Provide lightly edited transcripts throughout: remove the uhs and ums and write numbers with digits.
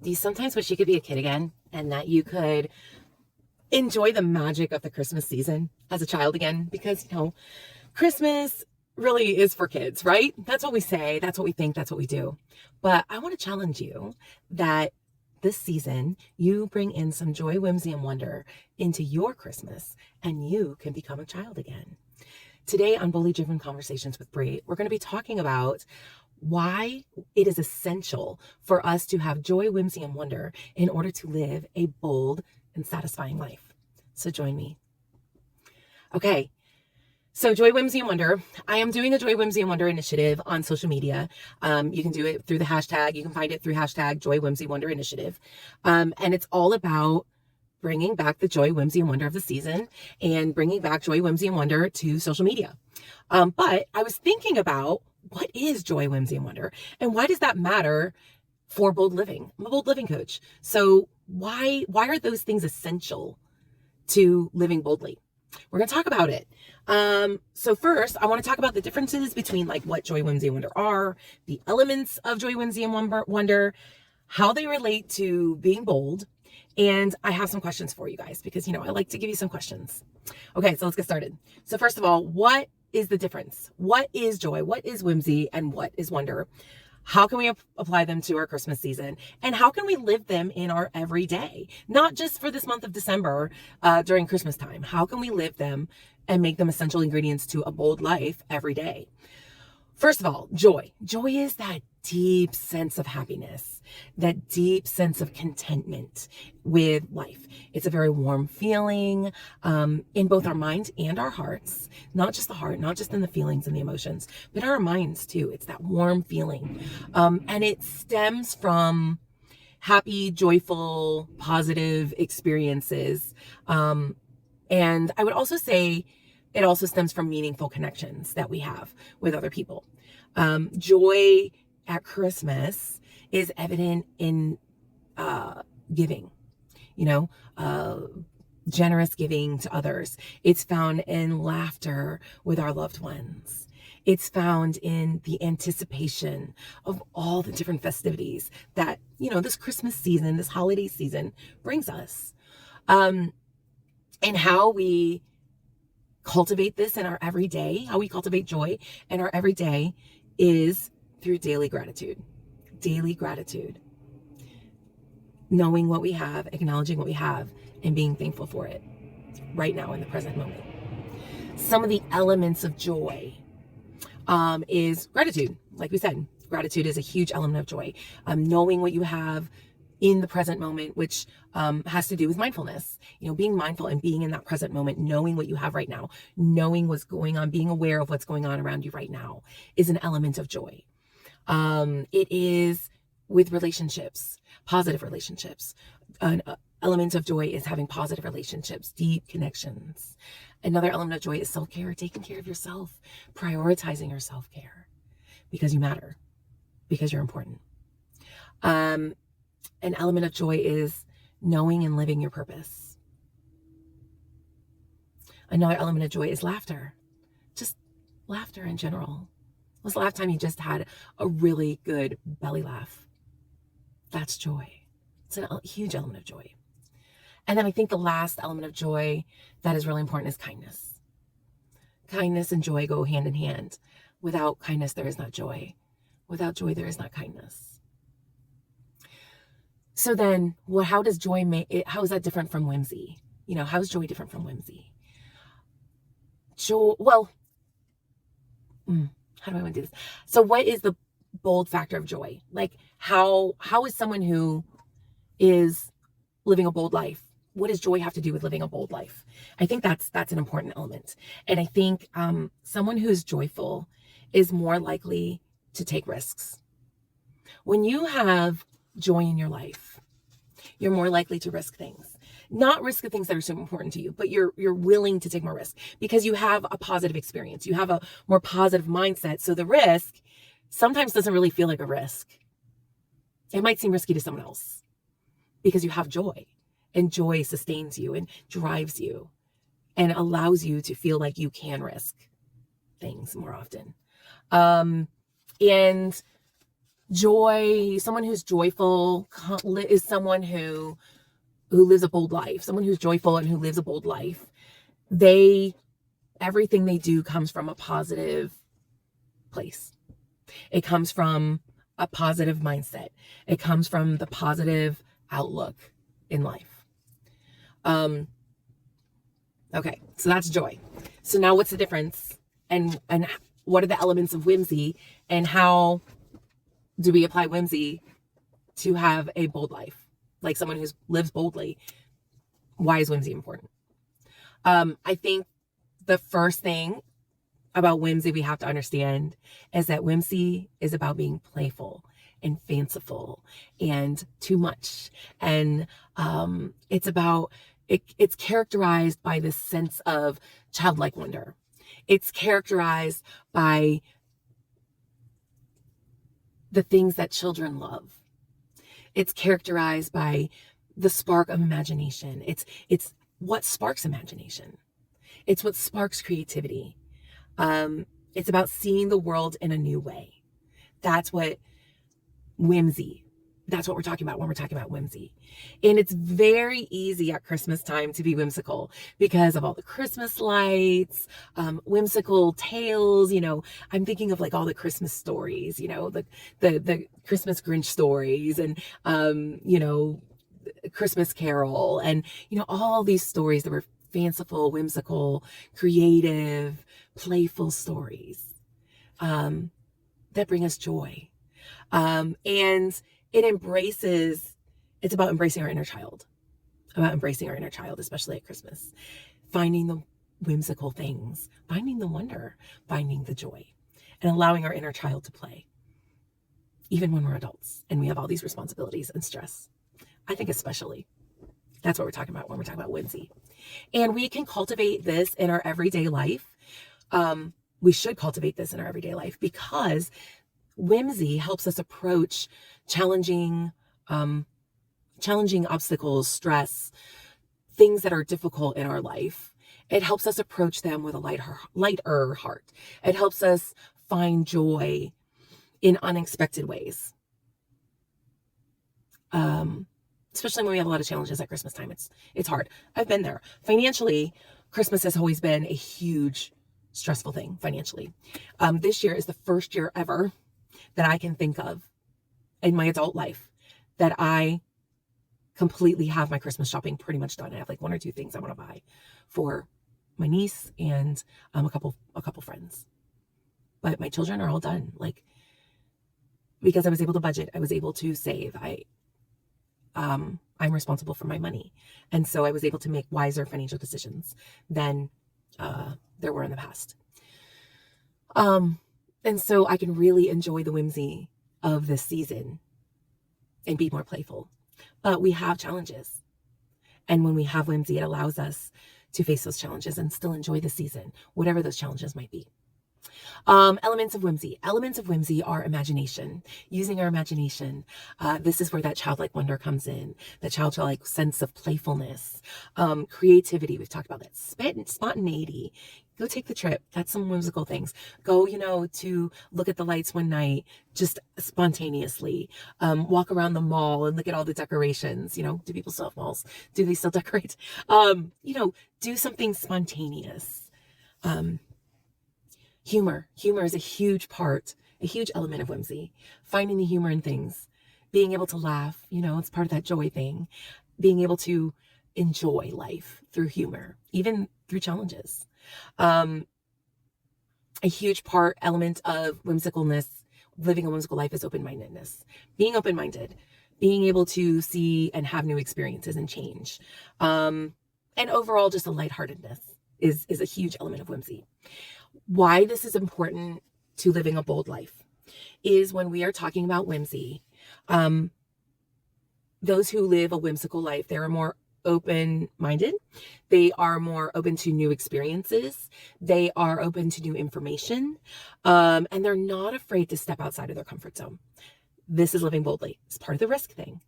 Do you sometimes wish you could be a kid again and that you could enjoy the magic of the Christmas season as a child again? Because, Christmas really is for kids, right? That's what we say, that's what we think, that's what we do. But I want to challenge you that this season, you bring in some joy, whimsy, and wonder into your Christmas, and you can become a child again. Today on Bully Driven Conversations with Bree, we're going to be talking about why it is essential for us to have joy, whimsy, and wonder in order to live a bold and satisfying life. So join me. Okay. So joy, whimsy, and wonder. I am doing a joy, whimsy, and wonder initiative on social media. You can do it through the hashtag. You can find it through hashtag joy, whimsy, wonder initiative. And it's all about bringing back the joy, whimsy, and wonder of the season and bringing back joy, whimsy, and wonder to social media. But I was thinking about what is joy, whimsy, and wonder, and why does that matter for bold living? I'm a bold living coach. So why are those things essential to living boldly? We're going to talk about it. So first, I want to talk about the differences between like what joy, whimsy, and wonder are, the elements of joy, whimsy, and wonder, how they relate to being bold. And I have some questions for you guys because, I like to give you some questions. Okay, so let's get started. So first of all, what is the difference? What is joy? What is whimsy? And what is wonder? How can we apply them to our Christmas season? And how can we live them in our everyday? Not just for this month of December during Christmas time. How can we live them and make them essential ingredients to a bold life every day? First of all, joy. Joy is that deep sense of happiness, that deep sense of contentment with life. It's a very warm feeling in both our minds and our hearts, not just the heart, not just in the feelings and the emotions, but our minds too. It's that warm feeling. And it stems from happy, joyful, positive experiences. And I would also say it also stems from meaningful connections that we have with other people. Joy at Christmas is evident in giving, generous giving to others. It's found in laughter with our loved ones. It's found in the anticipation of all the different festivities that, this Christmas season, this holiday season brings us. And how we cultivate this in our everyday, how we cultivate joy in our everyday is through daily gratitude. Daily gratitude. Knowing what we have, acknowledging what we have, and being thankful for it right now in the present moment. Some of the elements of joy is gratitude. Like we said, gratitude is a huge element of joy. Knowing what you have in the present moment, which has to do with mindfulness, being mindful and being in that present moment, knowing what you have right now, knowing what's going on, being aware of what's going on around you right now is an element of joy. It is with relationships, positive relationships. An element of joy is having positive relationships, deep connections. Another element of joy is self-care, taking care of yourself, prioritizing your self-care because you matter, because you're important. An element of joy is knowing and living your purpose. Another element of joy is laughter. Just laughter in general. When was the last time you just had a really good belly laugh? That's joy. It's a huge element of joy. And then I think the last element of joy that is really important is kindness. Kindness and joy go hand in hand. Without kindness, there is not joy. Without joy, there is not kindness. So then, how does joy how is that different from whimsy? How is joy different from whimsy? Joy, well, how do I want to do this? So what is the bold factor of joy? Like how is someone who is living a bold life, what does joy have to do with living a bold life? I think that's an important element. And I think someone who's joyful is more likely to take risks. When you have joy in your life, you're more likely to risk things. Not risk the things that are so important to you, but you're willing to take more risk because you have a positive experience. You have a more positive mindset. So the risk sometimes doesn't really feel like a risk. It might seem risky to someone else because you have joy, and joy sustains you and drives you and allows you to feel like you can risk things more often. And Someone who's joyful is someone who lives a bold life. Someone who's joyful and who lives a bold life. Everything they do comes from a positive place. It comes from a positive mindset. It comes from the positive outlook in life. Okay, so that's joy. So now what's the difference? And what are the elements of whimsy? And how do we apply whimsy to have a bold life? Like someone who lives boldly. Why is whimsy important? I think the first thing about whimsy we have to understand is that whimsy is about being playful and fanciful and too much. And it's characterized by this sense of childlike wonder. It's characterized by the things that children love. It's characterized by the spark of imagination. It's what sparks imagination. It's what sparks creativity. It's about seeing the world in a new way. That's what we're talking about when we're talking about whimsy. And it's very easy at Christmas time to be whimsical because of all the Christmas lights, whimsical tales. I'm thinking of like all the Christmas stories, the Christmas Grinch stories and, Christmas Carol and, all these stories that were fanciful, whimsical, creative, playful stories that bring us joy. And it's about embracing our inner child, especially at Christmas, finding the whimsical things, finding the wonder, finding the joy, and allowing our inner child to play, even when we're adults and we have all these responsibilities and stress. I think especially that's what we're talking about when we're talking about whimsy. And we can cultivate this in our everyday life. We should cultivate this in our everyday life because whimsy helps us approach challenging obstacles, stress, things that are difficult in our life. It helps us approach them with a lighter heart. It helps us find joy in unexpected ways. Especially when we have a lot of challenges at Christmas time. It's hard. I've been there. Financially, Christmas has always been a huge stressful thing financially. This year is the first year ever that I can think of in my adult life that I completely have my Christmas shopping pretty much done. I have like one or two things I want to buy for my niece and a couple friends. But my children are all done. Like, because I was able to budget, I was able to save. I'm responsible for my money. And so I was able to make wiser financial decisions than there were in the past. And so I can really enjoy the whimsy of this season and be more playful. But we have challenges. And when we have whimsy, it allows us to face those challenges and still enjoy the season, whatever those challenges might be. Elements of whimsy. Elements of whimsy are imagination, using our imagination. This is where that childlike wonder comes in, the childlike sense of playfulness, creativity. We've talked about that. Spontaneity. Go take the trip. That's some whimsical things. Go, to look at the lights one night, just spontaneously. Walk around the mall and look at all the decorations. Do people still have malls? Do they still decorate? Do something spontaneous. Humor is a huge element of whimsy. Finding the humor in things, being able to laugh, it's part of that joy thing. Being able to enjoy life through humor, even through challenges. A huge element of whimsicalness, living a whimsical life, is open-mindedness. Being open-minded, being able to see and have new experiences and change. And overall, just a lightheartedness is a huge element of whimsy. Why this is important to living a bold life is when we are talking about whimsy, those who live a whimsical life, they are more open-minded. They are more open to new experiences. They are open to new information. And they're not afraid to step outside of their comfort zone. This is living boldly. It's part of the risk thing.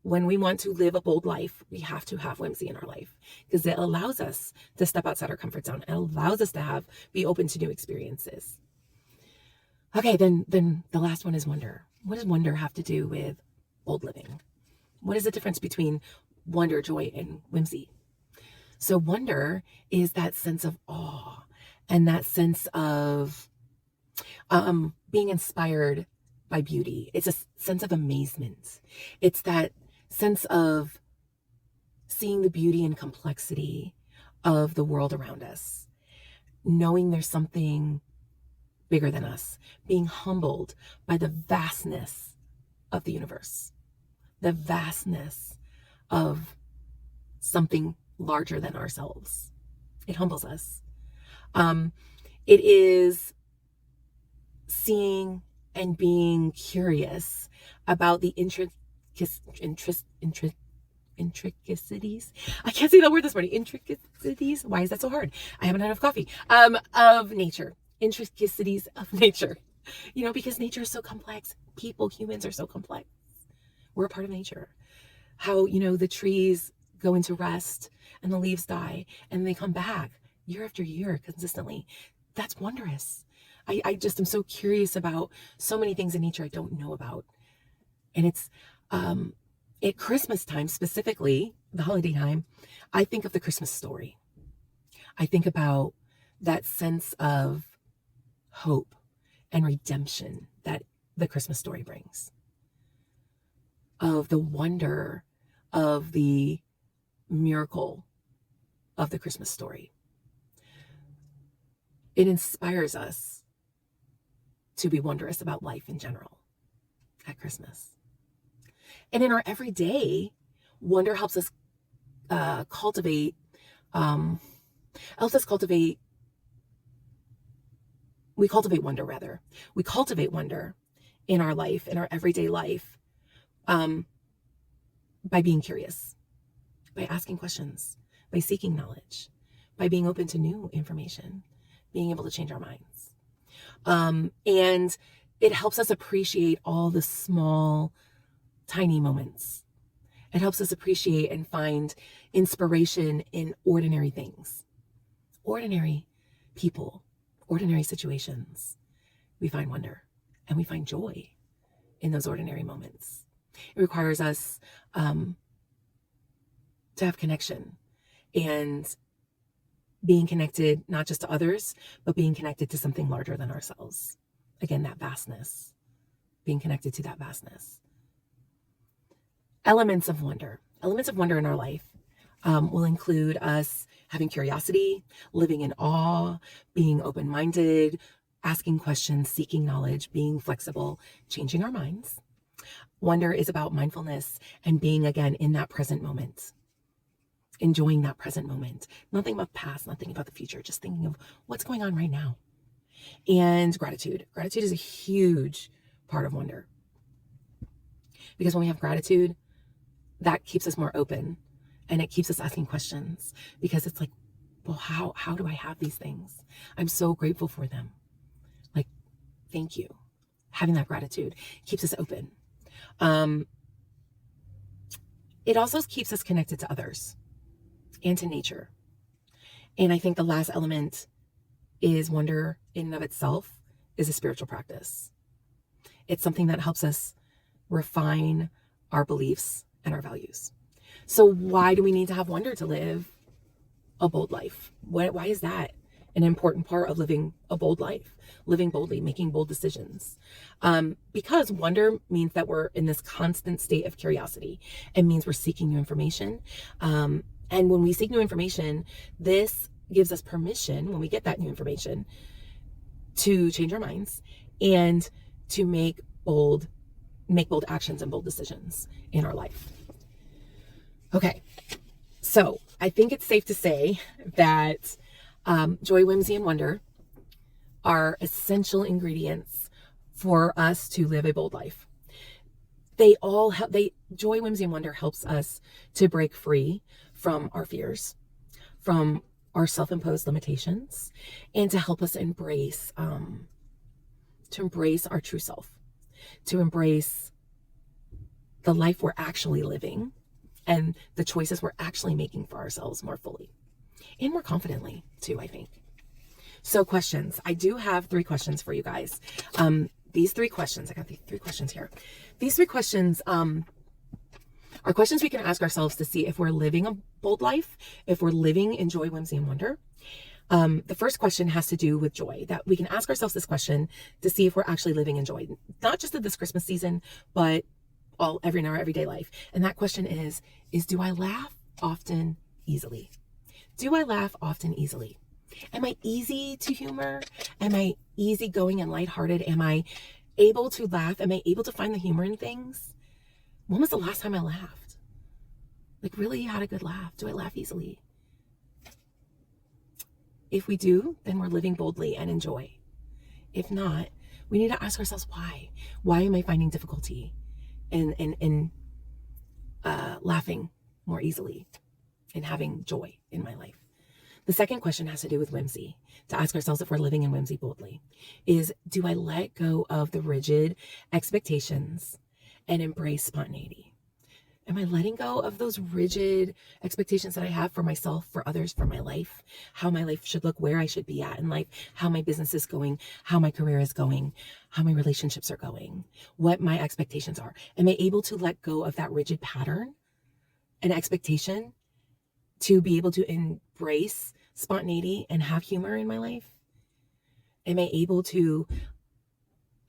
When we want to live a bold life, we have to have whimsy in our life because it allows us to step outside our comfort zone. It allows us to be open to new experiences. Okay, then the last one is wonder. What does wonder have to do with bold living? What is the difference between wonder, joy, and whimsy? So wonder is that sense of awe and that sense of being inspired by beauty. It's a sense of amazement. It's that sense of seeing the beauty and complexity of the world around us, knowing there's something bigger than us, being humbled by the vastness of the universe, the vastness of something larger than ourselves. It humbles us. It is seeing and being curious about the intricacies. I can't say that word this morning. Intricacies. Why is that so hard? I haven't had enough coffee. Of nature. Intricacies of nature. Because nature is so complex. Humans are so complex. We're a part of nature. How, the trees go into rest and the leaves die and they come back year after year consistently. That's wondrous. I just am so curious about so many things in nature I don't know about. And it's at Christmas time, specifically the holiday time, I think of the Christmas story. I think about that sense of hope and redemption that the Christmas story brings, of the wonder of the miracle of the Christmas story. It inspires us to be wondrous about life in general at Christmas. And in our everyday, wonder helps us cultivate wonder in our life, in our everyday life, by being curious, by asking questions, by seeking knowledge, by being open to new information, being able to change our minds. And it helps us appreciate all the small, tiny moments. It helps us appreciate and find inspiration in ordinary things, ordinary people, ordinary situations. We find wonder and we find joy in those ordinary moments. It requires us to have connection, and being connected not just to others, but being connected to something larger than ourselves. Again, that vastness, being connected to that vastness. Elements of wonder in our life will include us having curiosity, living in awe, being open-minded, asking questions, seeking knowledge, being flexible, changing our minds. Wonder is about mindfulness and being, again, in that present moment, enjoying that present moment. Nothing about the past, nothing about the future, just thinking of what's going on right now. And gratitude. Gratitude is a huge part of wonder. Because when we have gratitude, that keeps us more open and it keeps us asking questions, because it's like, well, how do I have these things? I'm so grateful for them. Like, thank you. Having that gratitude keeps us open. It also keeps us connected to others and to nature. And I think the last element is wonder in and of itself is a spiritual practice. It's something that helps us refine our beliefs and our values. So why do we need to have wonder to live a bold life? Why is that an important part of living a bold life, living boldly, making bold decisions? Because wonder means that we're in this constant state of curiosity. It means we're seeking new information. And when we seek new information, this gives us permission, when we get that new information, to change our minds and to make bold actions and bold decisions in our life. Okay, so I think it's safe to say that joy, whimsy, and wonder are essential ingredients for us to live a bold life. Joy, whimsy, and wonder helps us to break free from our fears, from our self-imposed limitations, and to help us embrace our true self, to embrace the life we're actually living and the choices we're actually making for ourselves more fully and more confidently too, I think. So questions. I do have 3 questions for you guys. These 3 questions, I got the 3 questions here. These 3 questions are questions we can ask ourselves to see if we're living a bold life, if we're living in joy, whimsy, and wonder. The first question has to do with joy, that we can ask ourselves this question to see if we're actually living in joy, not just in this Christmas season, but in our everyday life. And that question is do I laugh often, easily? Do I laugh often, easily? Am I easy to humor? Am I easygoing and lighthearted? Am I able to laugh? Am I able to find the humor in things? When was the last time I laughed? Like, really had a good laugh? Do I laugh easily? If we do, then we're living boldly and in joy. If not, we need to ask ourselves why. Why am I finding difficulty in laughing more easily and having joy in my life? The second question has to do with whimsy. To ask ourselves if we're living in whimsy boldly is, do I let go of the rigid expectations and embrace spontaneity? Am I letting go of those rigid expectations that I have for myself, for others, for my life, how my life should look, where I should be at in life, how my business is going, how my career is going, how my relationships are going, what my expectations are? Am I able to let go of that rigid pattern and expectation to be able to embrace spontaneity and have humor in my life? Am I able to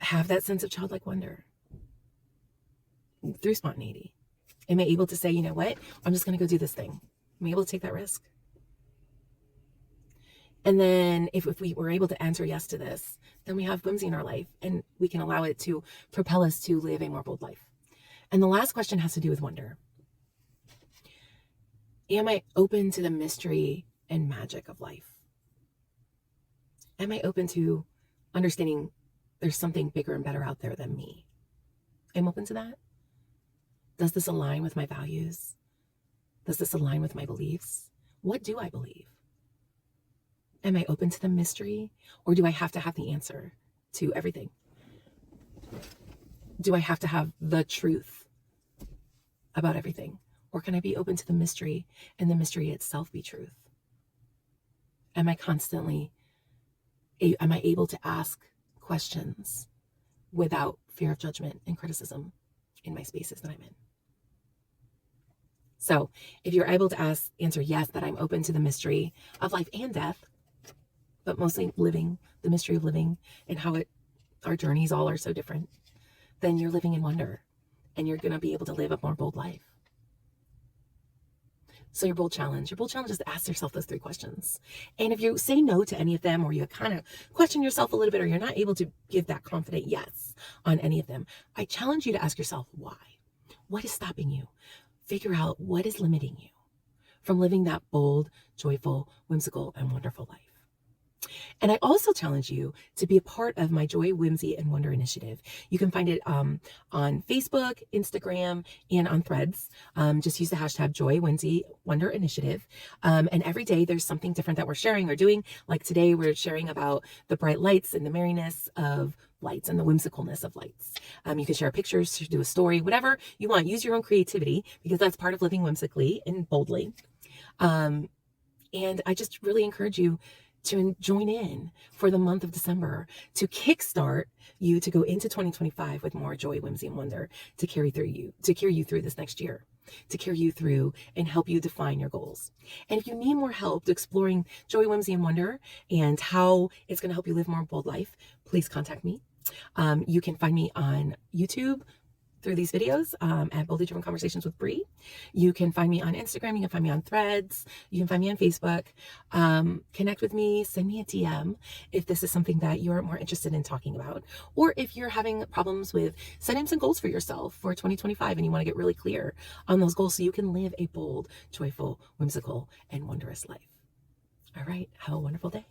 have that sense of childlike wonder through spontaneity? Am I able to say, you know what? I'm just going to go do this thing. Am I able to take that risk? And then if we were able to answer yes to this, then we have whimsy in our life and we can allow it to propel us to live a more bold life. And the last question has to do with wonder. Am I open to the mystery and magic of life? Am I open to understanding there's something bigger and better out there than me? I'm open to that. Does this align with my values? Does this align with my beliefs? What do I believe? Am I open to the mystery, or do I have to have the answer to everything? Do I have to have the truth about everything? Or can I be open to the mystery and the mystery itself be truth? Am I able to ask questions without fear of judgment and criticism in my spaces that I'm in? So if you're able to answer yes, that I'm open to the mystery of life and death, but mostly living, the mystery of living and how our journeys all are so different, then you're living in wonder and you're going to be able to live a more bold life. So your bold challenge is to ask yourself those 3 questions. And if you say no to any of them, or you kind of question yourself a little bit, or you're not able to give that confident yes on any of them, I challenge you to ask yourself why. What is stopping you? Figure out what is limiting you from living that bold, joyful, whimsical, and wonderful life. And I also challenge you to be a part of my Joy, Whimsy, and Wonder initiative. You can find it on Facebook, Instagram, and on Threads. Just use the hashtag Joy, Whimsy, Wonder Initiative. And every day there's something different that we're sharing or doing. Like today, we're sharing about the bright lights and the merriness of lights and the whimsicalness of lights. You can share pictures, do a story, whatever you want. Use your own creativity, because that's part of living whimsically and boldly. And I just really encourage you to join in for the month of December, to kickstart you to go into 2025 with more joy, whimsy, and wonder, to carry you through this next year, to carry you through and help you define your goals. And if you need more help exploring joy, whimsy, and wonder and how it's going to help you live more bold life, please contact me. You can find me on YouTube through these videos at Boldly Driven Conversations with Bree. You can find me on Instagram. You can find me on Threads. You can find me on Facebook. Connect with me. Send me a DM if this is something that you're more interested in talking about, or if you're having problems with setting some goals for yourself for 2025 and you want to get really clear on those goals so you can live a bold, joyful, whimsical, and wondrous life. All right. Have a wonderful day.